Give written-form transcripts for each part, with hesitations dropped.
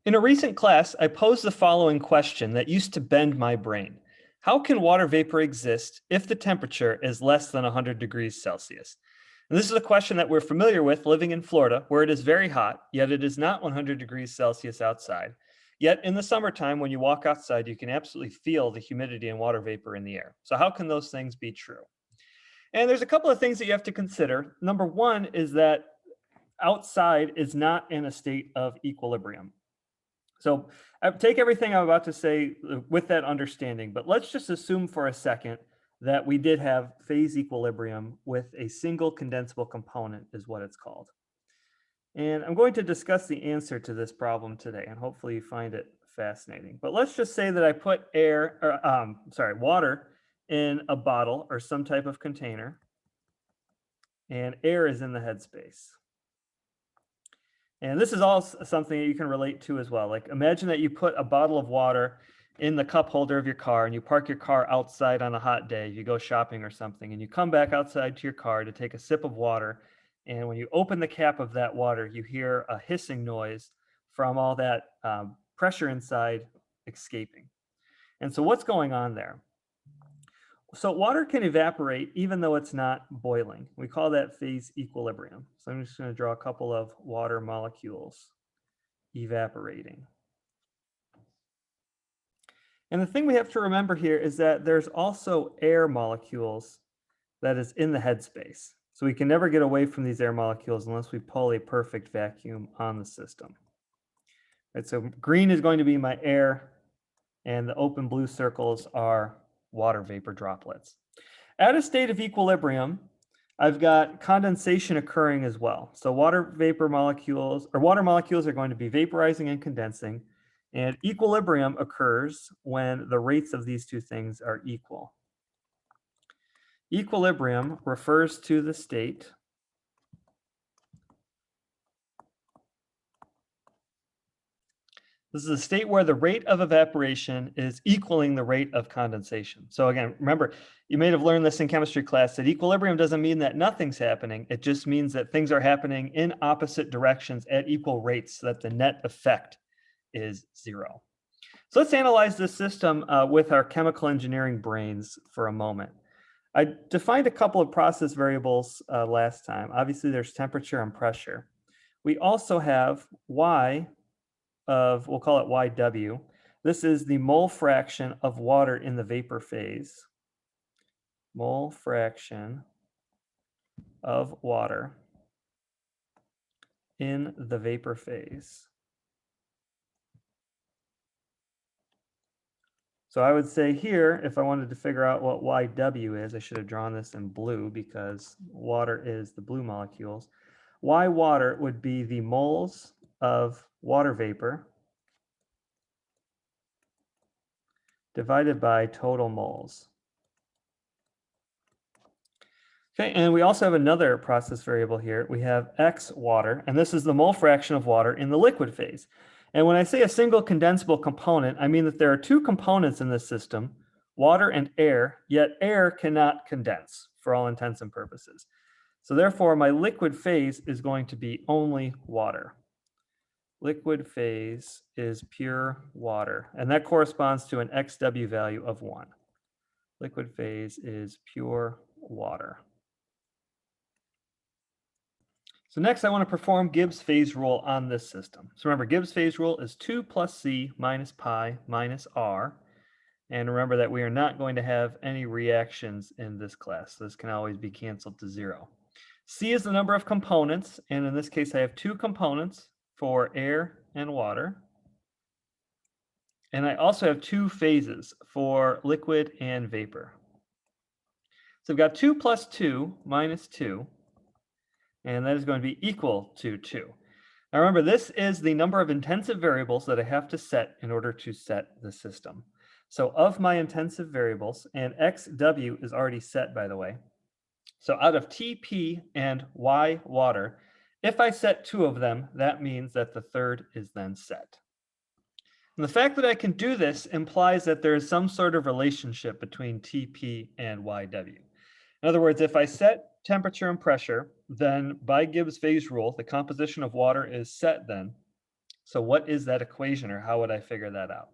In a recent class, I posed the following question that used to bend my brain. How can water vapor exist if the temperature is less than 100 degrees Celsius? And this is a question that we're familiar with living in Florida, where it is very hot, yet it is not 100 degrees Celsius outside. Yet in the summertime, when you walk outside, you can absolutely feel the humidity and water vapor in the air. So how can those things be true? And there's a couple of things that you have to consider. Number one is that outside is not in a state of equilibrium. So take everything I'm about to say with that understanding, but let's just assume for a second that we did have phase equilibrium with a single condensable component is what it's called. And I'm going to discuss the answer to this problem today, and hopefully you find it fascinating. But let's just say that I put water in a bottle or some type of container, and air is in the headspace. And this is all something that you can relate to as well. Like imagine that you put a bottle of water in the cup holder of your car and you park your car outside on a hot day, you go shopping or something, and you come back outside to your car to take a sip of water. And when you open the cap of that water, you hear a hissing noise from all that pressure inside escaping. And so what's going on there? So water can evaporate even though it's not boiling. We call that phase equilibrium. So I'm just going to draw a couple of water molecules evaporating. And the thing we have to remember here is that there's also air molecules that is in the headspace. So we can never get away from these air molecules unless we pull a perfect vacuum on the system. Right, so green is going to be my air, and the open blue circles are water vapor droplets. At a state of equilibrium, I've got condensation occurring as well. So water molecules are going to be vaporizing and condensing, and equilibrium occurs when the rates of these two things are equal. Equilibrium refers to the state This is a state where the rate of evaporation is equaling the rate of condensation. So again, remember, you may have learned this in chemistry class, that equilibrium doesn't mean that nothing's happening. It just means that things are happening in opposite directions at equal rates so that the net effect is zero. So let's analyze this system with our chemical engineering brains for a moment. I defined a couple of process variables last time. Obviously, there's temperature and pressure. We also have Y of, we'll call it YW. This is the mole fraction of water in the vapor phase. Mole fraction of water in the vapor phase. So I would say here, if I wanted to figure out what YW is, I should have drawn this in blue because water is the blue molecules. Y water would be the moles of water vapor divided by total moles. Okay, and we also have another process variable here. We have X water, and this is the mole fraction of water in the liquid phase. And when I say a single condensable component, I mean that there are two components in this system, water and air, yet air cannot condense for all intents and purposes. So therefore, my liquid phase is going to be only water. Liquid phase is pure water, and that corresponds to an XW value of 1. Liquid phase is pure water. So next, I want to perform Gibbs phase rule on this system. So remember, Gibbs phase rule is 2 plus C minus pi minus R. And remember that we are not going to have any reactions in this class. This can always be canceled to 0. C is the number of components, and in this case, I have 2 components for air and water. And I also have 2 phases for liquid and vapor. So I've got 2 plus 2 minus 2. And that is going to be equal to 2. Now remember, this is the number of intensive variables that I have to set in order to set the system. So of my intensive variables, and XW is already set, by the way. So out of TP and Y water, if I set 2 of them, that means that the third is then set. And the fact that I can do this implies that there is some sort of relationship between TP and YW. In other words, if I set temperature and pressure, then by Gibbs phase rule, the composition of water is set then, So what is that equation, or how would I figure that out?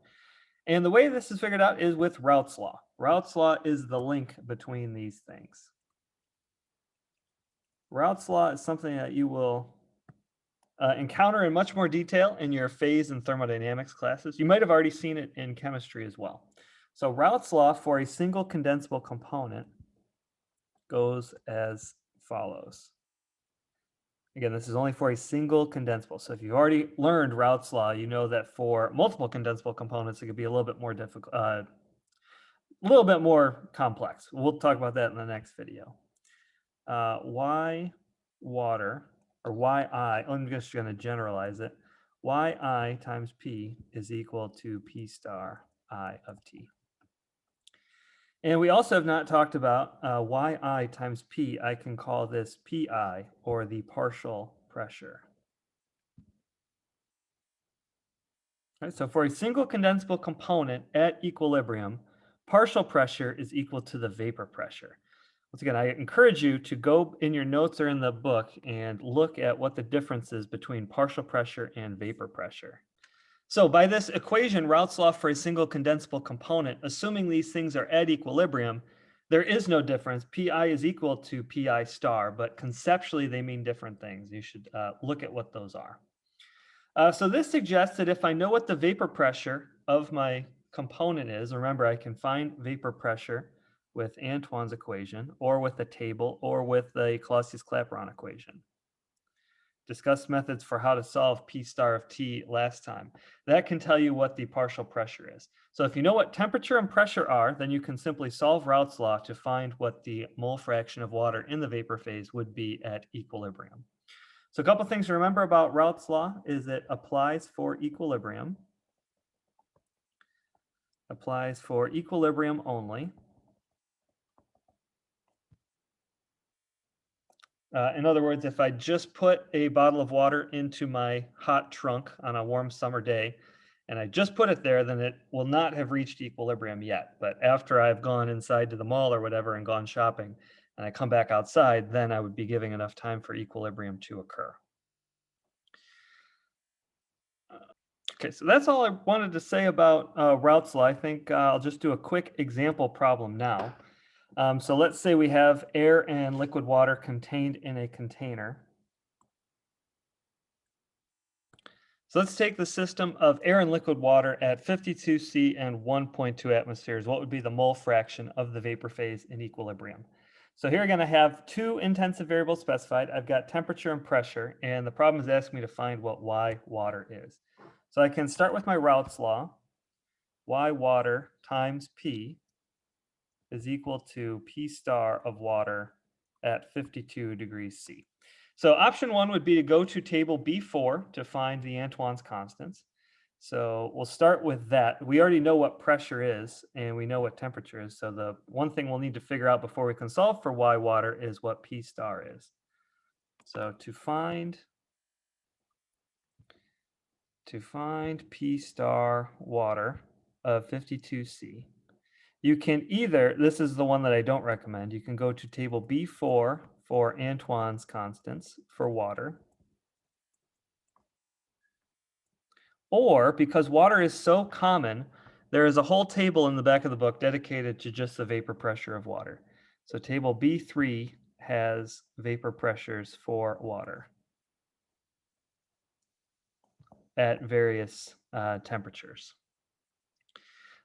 And the way this is figured out is with Raoult's law. Raoult's law is the link between these things. Raoult's law is something that you will encounter in much more detail in your phase and thermodynamics classes. You might have already seen it in chemistry as well. So Raoult's law for a single condensable component goes as follows. Again, this is only for a single condensable. So if you've already learned Raoult's law, you know that for multiple condensable components, it could be a little bit more difficult, a little bit more complex. We'll talk about that in the next video. Y water, or Yi, I'm just going to generalize it. Yi times P is equal to P star I of T. And we also have not talked about Yi times P. I can call this Pi, or the partial pressure. All right, so for a single condensable component at equilibrium, partial pressure is equal to the vapor pressure. Once again, I encourage you to go in your notes or in the book and look at what the difference is between partial pressure and vapor pressure. So by this equation, Raoult's law for a single condensable component, assuming these things are at equilibrium, there is no difference. Pi is equal to Pi star, but conceptually they mean different things. You should look at what those are. So this suggests that if I know what the vapor pressure of my component is, remember I can find vapor pressure with Antoine's equation, or with the table, or with the Clausius-Clapeyron equation. Discussed methods for how to solve P star of T last time. That can tell you what the partial pressure is. So if you know what temperature and pressure are, then you can simply solve Raoult's law to find what the mole fraction of water in the vapor phase would be at equilibrium. So a couple things to remember about Raoult's law is it applies for equilibrium. Applies for equilibrium only. In other words, if I just put a bottle of water into my hot trunk on a warm summer day, and I just put it there, then it will not have reached equilibrium yet. But after I've gone inside to the mall or whatever and gone shopping, and I come back outside, then I would be giving enough time for equilibrium to occur. Okay, so that's all I wanted to say about Raoult's law. I think I'll just do a quick example problem now. So let's say we have air and liquid water contained in a container. So let's take the system of air and liquid water at 52 C and 1.2 atmospheres. What would be the mole fraction of the vapor phase in equilibrium? So here again, I have two intensive variables specified. I've got temperature and pressure, and the problem is asking me to find what Y water is. So I can start with my Raoult's law. Y water times P is equal to P star of water at 52 degrees C. So option one would be to go to table B4 to find the Antoine's constants. So we'll start with that. We already know what pressure is and we know what temperature is. So the one thing we'll need to figure out before we can solve for Y water is what P star is. So to find P star water of 52C, you can either, this is the one that I don't recommend, you can go to table B4 for Antoine's constants for water. Or, because water is so common, there is a whole table in the back of the book dedicated to just the vapor pressure of water. So table B3 has vapor pressures for water at various temperatures.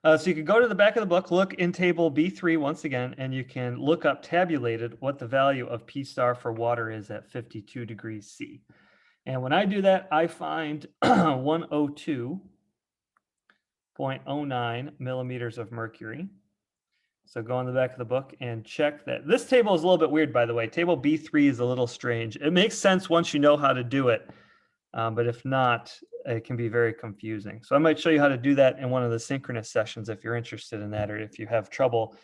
So you can go to the back of the book, look in table B3 once again, and you can look up tabulated what the value of P star for water is at 52 degrees C. And when I do that, I find 102.09 millimeters of mercury. So go on the back of the book and check that. This table is a little bit weird, by the way. Table B3 is a little strange. It makes sense once you know how to do it. But if not, it can be very confusing. So I might show you how to do that in one of the synchronous sessions if you're interested in that, or if you have trouble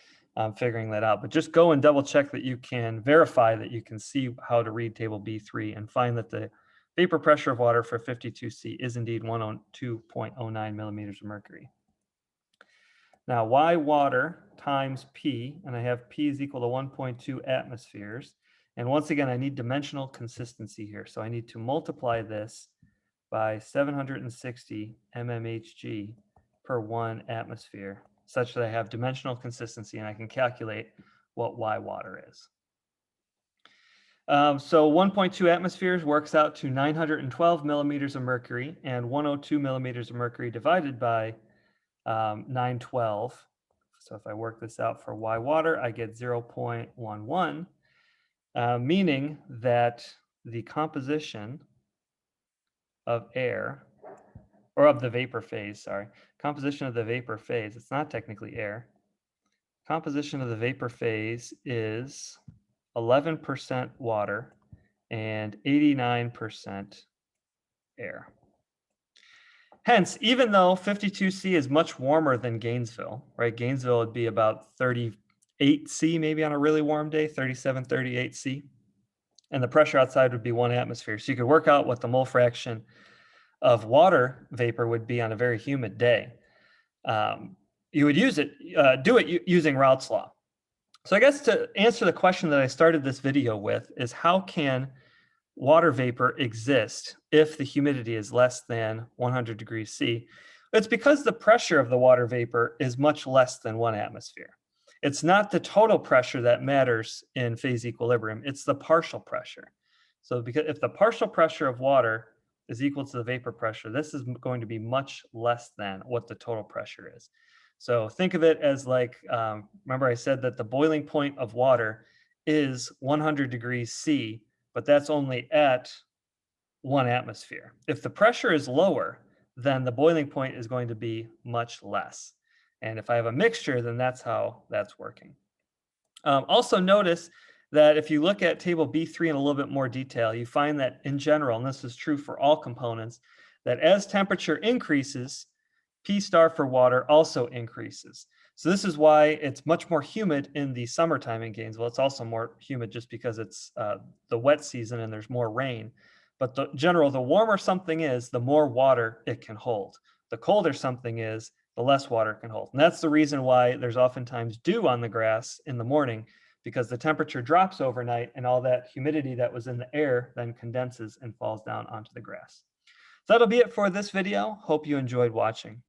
figuring that out. But just go and double check that you can verify that you can see how to read table B3 and find that the vapor pressure of water for 52C is indeed 102.09 millimeters of mercury. Now, Y water times P, and I have P is equal to 1.2 atmospheres. And once again, I need dimensional consistency here. So I need to multiply this by 760 mmHg per 1 atmosphere, such that I have dimensional consistency and I can calculate what Y water is. So 1.2 atmospheres works out to 912 millimeters of mercury, and 102 millimeters of mercury divided by 912. So if I work this out for Y water, I get 0.11, meaning that the composition of air, or of the vapor phase, sorry, composition of the vapor phase, it's not technically air. Composition of the vapor phase is 11% water and 89% air. Hence, even though 52C is much warmer than Gainesville, right? Gainesville would be about 38C maybe on a really warm day, 37, 38C. And the pressure outside would be 1 atmosphere. So you could work out what the mole fraction of water vapor would be on a very humid day. You would do it using Raoult's law. So I guess to answer the question that I started this video with is, how can water vapor exist if the humidity is less than 100 degrees C? It's because the pressure of the water vapor is much less than 1 atmosphere. It's not the total pressure that matters in phase equilibrium, it's the partial pressure. So because if the partial pressure of water is equal to the vapor pressure, this is going to be much less than what the total pressure is. So think of it as like, remember I said that the boiling point of water is 100 degrees C, but that's only at 1 atmosphere. If the pressure is lower, then the boiling point is going to be much less. And if I have a mixture, then that's how that's working. Also notice that if you look at table B3 in a little bit more detail, you find that in general, and this is true for all components, that as temperature increases, P star for water also increases. So this is why it's much more humid in the summertime in Gainesville. It's also more humid just because it's the wet season and there's more rain. But the warmer something is, the more water it can hold. The colder something is, the less water it can hold. And that's the reason why there's oftentimes dew on the grass in the morning, because the temperature drops overnight and all that humidity that was in the air then condenses and falls down onto the grass. So that'll be it for this video. Hope you enjoyed watching.